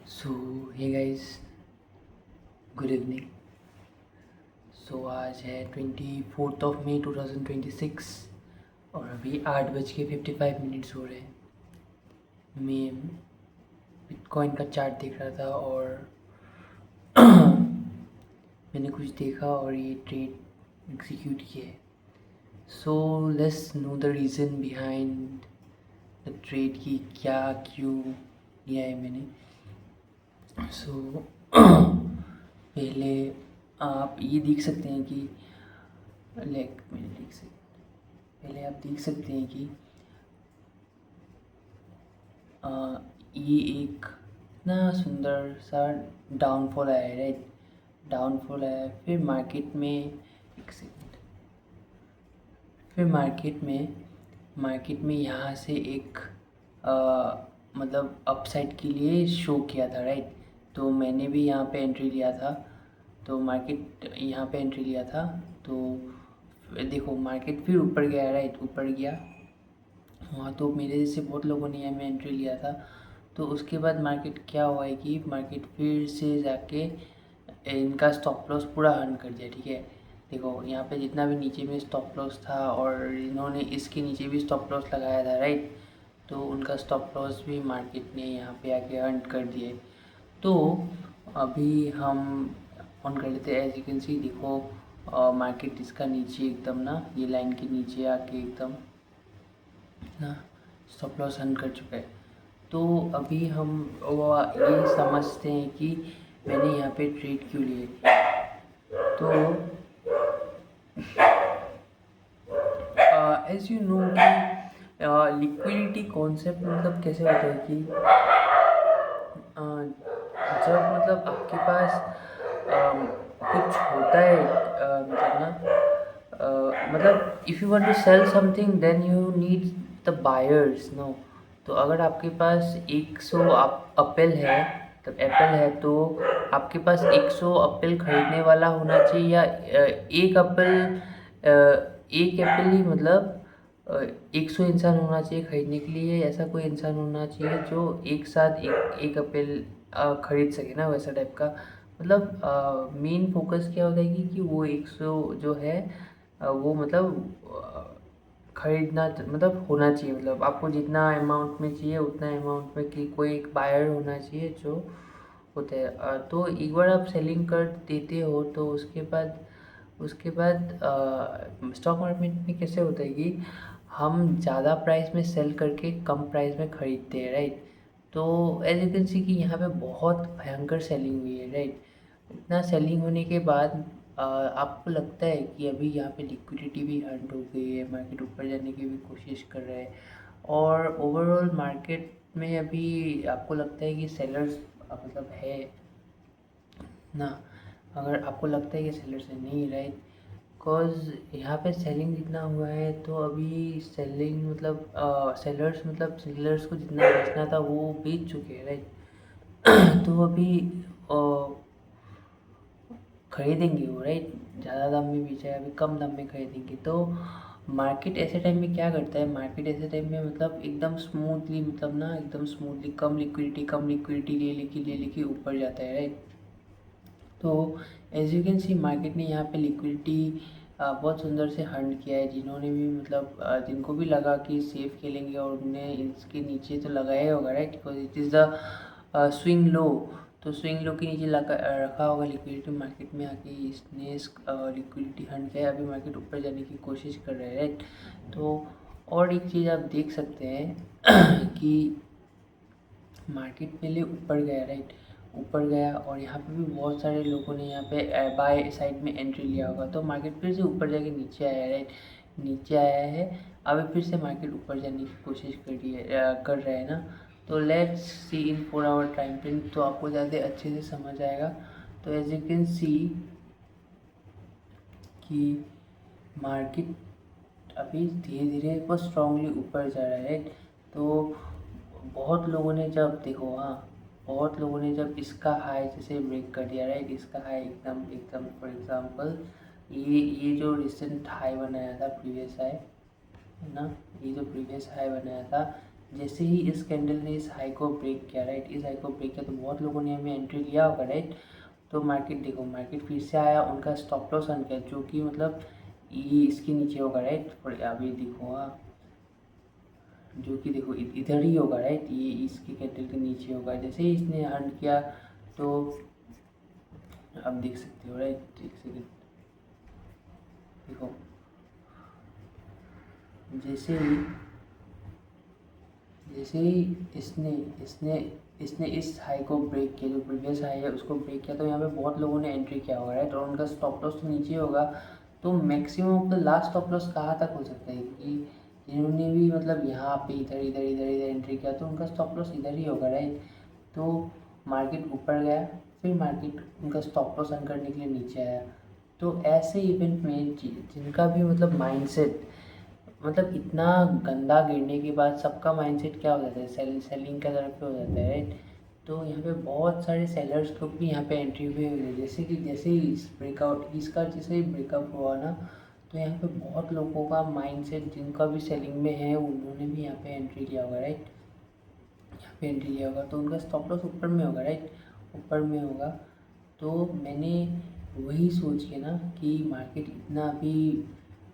सो hey guys, good evening. सो आज है 24 मई 2026 और अभी 8:55 हो रहे हैं। मैं बिटकॉइन का चार्ट देख रहा था और मैंने कुछ देखा और ये ट्रेड एग्जीक्यूट किया है। So let's know the reason behind the trade की क्या क्यों लिया है मैंने। सो पहले आप ये देख सकते हैं कि लाइक मैंने देख सकते पहले आप देख सकते हैं कि ये एक इतना सुंदर सा डाउनफॉल आया है, राइट। डाउनफॉल आया है, फिर मार्केट में एक सेकेंड, फिर मार्केट में यहाँ से एक मतलब अपसाइड के लिए शो किया था, राइट। तो मैंने भी यहाँ पे एंट्री लिया था, तो मार्केट यहाँ पे एंट्री लिया था। तो देखो मार्केट फिर ऊपर गया, राइट, ऊपर गया। वहाँ तो मेरे जैसे बहुत लोगों ने यहाँ में एंट्री लिया था। तो उसके बाद मार्केट क्या हुआ है कि मार्केट फिर से जाके इनका स्टॉप लॉस पूरा अर्न कर दिया, ठीक है। देखो यहाँ पे जितना भी नीचे में स्टॉप लॉस था और इन्होंने इसके नीचे भी स्टॉप लॉस लगाया था, राइट। तो उनका स्टॉप लॉस भी मार्केट ने यहाँ पे आके अर्न कर दिए। तो अभी हम ऑन कर लेते हैं। एज यू कैन सी, देखो मार्केट इसका नीचे एकदम ना, ये लाइन के नीचे आके एकदम ना स्टॉप लॉस अर्न कर चुका है। तो अभी हम ये समझते हैं कि मैंने यहाँ पे ट्रेड क्यों लिए। तो एज यू नो कि लिक्विडिटी कॉन्सेप्ट मतलब कैसे होता है कि जब मतलब आपके पास कुछ होता है, मतलब ना मतलब if you want to sell something then you need the buyers, no. तो अगर आपके पास 100 एप्पल है, तब एप्पल है, तो आपके पास 100 एप्पल खरीदने वाला होना चाहिए, या एक एप्पल ही मतलब 100 इंसान होना चाहिए खरीदने के लिए। ऐसा कोई इंसान होना चाहिए जो एक साथ एक एप्पल खरीद सके ना, वैसा टाइप का। मतलब मेन फोकस क्या होता है कि वो 100 जो है वो मतलब खरीदना मतलब होना चाहिए। मतलब आपको जितना अमाउंट में चाहिए उतना अमाउंट में कि कोई एक बायर होना चाहिए जो होता है। तो एक बार आप सेलिंग कर देते हो तो उसके बाद स्टॉक मार्केट में कैसे होता है कि हम ज़्यादा प्राइस में सेल करके कम प्राइस में ख़रीदते हैं, राइट। तो एज यू कैन सी कि यहाँ पे बहुत भयंकर सेलिंग हुई है, राइट। इतना सेलिंग होने के बाद आपको लगता है कि अभी यहाँ पे लिक्विडिटी भी हंट हो गई है, मार्केट ऊपर जाने की भी कोशिश कर रहा है। और ओवरऑल मार्केट में अभी आपको लगता है कि सेलर्स मतलब है ना। अगर आपको लगता है कि सेलर्स है, नहीं, राइट। बिकॉज यहाँ पे सेलिंग जितना हुआ है तो अभी सेलिंग मतलब सेलर्स को जितना बेचना था वो बेच चुके हैं, राइट। तो अभी खरीदेंगे वो, राइट। ज़्यादा दाम में बेचा है, अभी कम दाम में खरीदेंगे। तो मार्केट ऐसे टाइम में क्या करता है, मार्केट ऐसे टाइम में मतलब एकदम स्मूथली, मतलब ना एकदम स्मूथली कम लिक्विडिटी ले लेके ऊपर जाता है, राइट। तो as you can see market ने यहाँ पे लिक्विडिटी बहुत सुंदर से हंट किया है। जिन्होंने भी मतलब जिनको भी लगा कि सेफ खेलेंगे और उन्हें इसके नीचे तो लगाया होगा, right, because it is the swing low. तो स्विंग लो के नीचे लगा रखा होगा लिक्विडिटी, मार्केट में आके इसने लिक्विडिटी हंट किया है। अभी मार्केट ऊपर जाने की कोशिश कर रहा है, राइट। तो और एक चीज़ आप देख सकते हैं कि मार्केट पहले ऊपर गया, राइट, ऊपर गया और यहाँ पे भी बहुत सारे लोगों ने यहाँ पे बाय साइड में एंट्री लिया होगा। तो मार्केट फिर से ऊपर जाके नीचे आया है, राइट, नीचे आया है। अभी फिर से मार्केट ऊपर जाने की कोशिश कर रही है, कर रहा है ना। तो let's see in 4 hour time frame, तो आपको ज़्यादा अच्छे से समझ आएगा। तो एज यू कैन सी कि मार्केट अभी धीरे धीरे बहुत स्ट्रांगली ऊपर जा रहा है, राइट। तो बहुत लोगों ने जब देखो, हाँ, बहुत लोगों ने जब इसका हाई जैसे ब्रेक कर दिया, राइट, इसका हाई एकदम एकदम फॉर एग्जांपल ये जो रिसेंट हाई बनाया था, प्रीवियस हाई है ना, ये जो प्रीवियस हाई बनाया था जैसे ही इस कैंडल ने इस हाई को ब्रेक किया, राइट, इस हाई को ब्रेक किया तो बहुत लोगों ने हमें एंट्री लिया होगा, राइट। तो मार्केट देखो, मार्केट फिर से आया, उनका स्टॉप लॉस अन किया, जो कि मतलब ये इसके नीचे होगा, राइट। और अभी देखो जो कि देखो इधर ही होगा, राइट, ये इसके कैंडल के नीचे होगा। जैसे ही इसने अर्न किया तो आप देख सकते हो, राइट, एक सेकेंड देखो, जैसे ही इसने इसने इसने इस हाई को ब्रेक किया, जो प्रीवियस हाई है उसको ब्रेक किया, तो यहाँ पे बहुत लोगों ने एंट्री किया होगा, राइट। और उनका स्टॉप लॉस तो नीचे होगा। तो maximum of the last stop loss कहाँ तक हो सकता है कि जिन्होंने भी मतलब यहाँ पे इधर इधर इधर इधर एंट्री किया, तो उनका स्टॉप लॉस इधर ही होगा, राइट। तो मार्केट ऊपर गया, फिर मार्केट उनका स्टॉप लॉस अर्न करने के लिए नीचे आया। तो ऐसे इवेंट में जिनका भी मतलब माइंडसेट मतलब इतना गंदा गिरने के बाद सबका माइंडसेट क्या हो जाता है, सेलिंग का तरफ पे हो जाता है, राइट। तो यहाँ पे बहुत सारे सेलर्स लोग भी यहाँ पे एंट्री हुए हुए हैं। जैसे ही इस ब्रेकआउट इसका जैसे ही ब्रेकअप हुआ ना, तो यहाँ पे बहुत लोगों का माइंडसेट जिनका भी सेलिंग में है उन्होंने भी यहाँ पे एंट्री लिया होगा, राइट। यहाँ पे एंट्री लिया होगा तो उनका स्टॉप लॉस ऊपर में होगा, राइट, ऊपर में होगा। तो मैंने वही सोच के ना कि मार्केट इतना अभी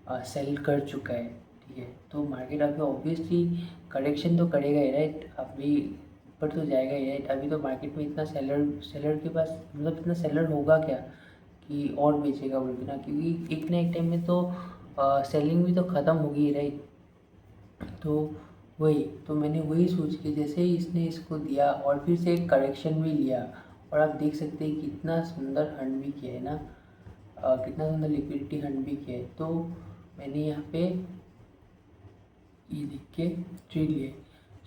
सेल कर चुका है, ठीक है, तो मार्केट अभी ऑब्वियसली करेक्शन तो करेगा ही, राइट, अभी ऊपर तो जाएगा ही, राइट। अभी तो मार्केट में इतना सेलर के पास मतलब इतना सेलर होगा क्या कि और बेचेगा बोल के ना, क्योंकि एक ना एक टाइम में तो सेलिंग भी तो ख़त्म होगी, राइट। तो वही, तो मैंने वही सोच के जैसे ही इसने इसको दिया और फिर से एक करेक्शन भी लिया, और आप देख सकते हैं कितना सुंदर हंड भी किया है ना, कितना सुंदर लिक्विडिटी हंड भी किया है। तो मैंने यहाँ पे ये देख के ट्रेड लिए।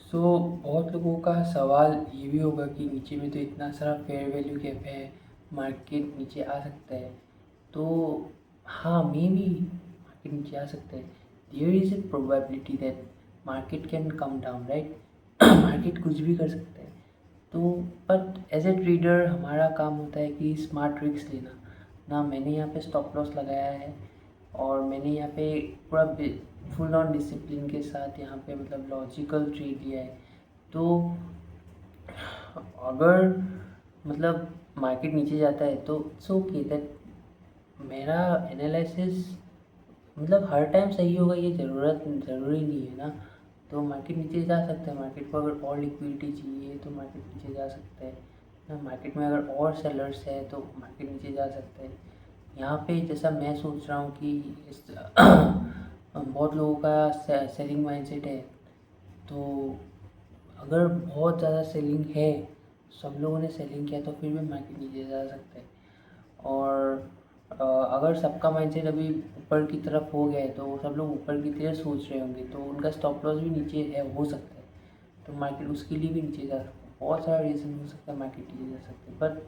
सो बहुत लोगों का सवाल ये भी होगा कि नीचे में तो इतना सारा फेयर वैल्यू गैप है, मार्केट नीचे आ सकता है। तो हाँ, मे बी मार्केट नीचे आ सकता है, there is a probability that market can come down, right. Market कुछ भी कर सकता है। तो बट एज ए ट्रेडर हमारा काम होता है कि स्मार्ट रिस्क लेना ना। मैंने यहाँ पे स्टॉप लॉस लगाया है और मैंने यहाँ पे पूरा फुल ऑन डिसिप्लिन के साथ यहाँ पे मतलब लॉजिकल ट्रेड लिया है। तो अगर मतलब मार्केट नीचे जाता है तो इट्स ओके दैट मेरा एनालिसिस मतलब हर टाइम सही होगा ये ज़रूरी नहीं है ना। तो मार्केट नीचे जा सकता है, मार्केट को अगर और लिक्विडिटी चाहिए तो मार्केट नीचे जा सकता है ना। मार्केट में अगर और सेलर्स है तो मार्केट नीचे जा सकता है। यहाँ पे जैसा मैं सोच रहा हूँ कि बहुत लोगों का सेलिंग माइंडसेट है, तो अगर बहुत ज़्यादा सेलिंग है, सब लोगों ने सेलिंग किया तो फिर भी मार्केट नीचे जा सकता है। और अगर सबका माइंडसेट अभी ऊपर की तरफ हो गया है तो सब लोग ऊपर की तरफ सोच रहे होंगे, तो उनका स्टॉप लॉस भी नीचे है, हो सकता है, तो मार्केट उसके लिए भी नीचे जा सकता है। बहुत सारा रीज़न हो सकता है मार्केट नीचे जा सकते हैं। बट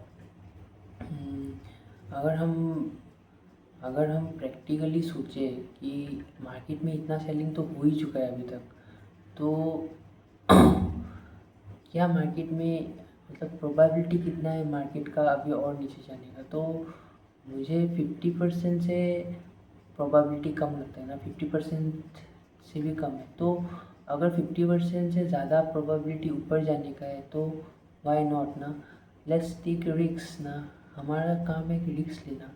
अगर हम प्रैक्टिकली सोचें कि मार्केट में इतना सेलिंग तो हो ही चुका है अभी तक, तो क्या मार्केट में मतलब प्रोबेबिलिटी कितना है मार्केट का अभी और नीचे जाने का। तो मुझे 50% से प्रोबेबिलिटी कम लगता है ना, 50% से भी कम है। तो अगर 50% से ज़्यादा प्रोबेबिलिटी ऊपर जाने का है तो वाई नॉट ना, लेट्स टेक रिक्स ना। हमारा काम है कि रिक्स लेना।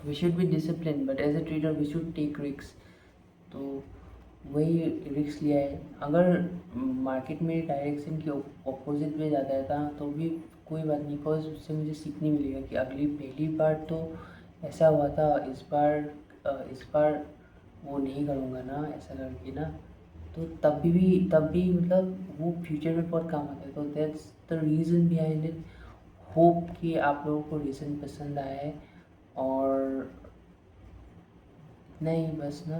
We should be discipline but as a trader we should take रिक्स। तो वही रिक्स लिया है। अगर मार्केट में डायरेक्शन के ऑपोजिट में जाता है था तो भी कोई बात नहीं, बिकॉज उससे मुझे सीखने मिलेगा कि पहली बार तो ऐसा हुआ था, इस बार वो नहीं करूँगा ना ऐसा करके ना। तो तब भी मतलब वो फ्यूचर में बहुत काम आता है। तो that's the reason behind it. Hope कि आप लोगों को रीज़न पसंद आया है, और इतना ही बस ना।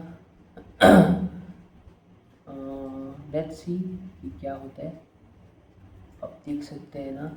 लेट्स सी कि क्या होता है। अब देख सकते हैं ना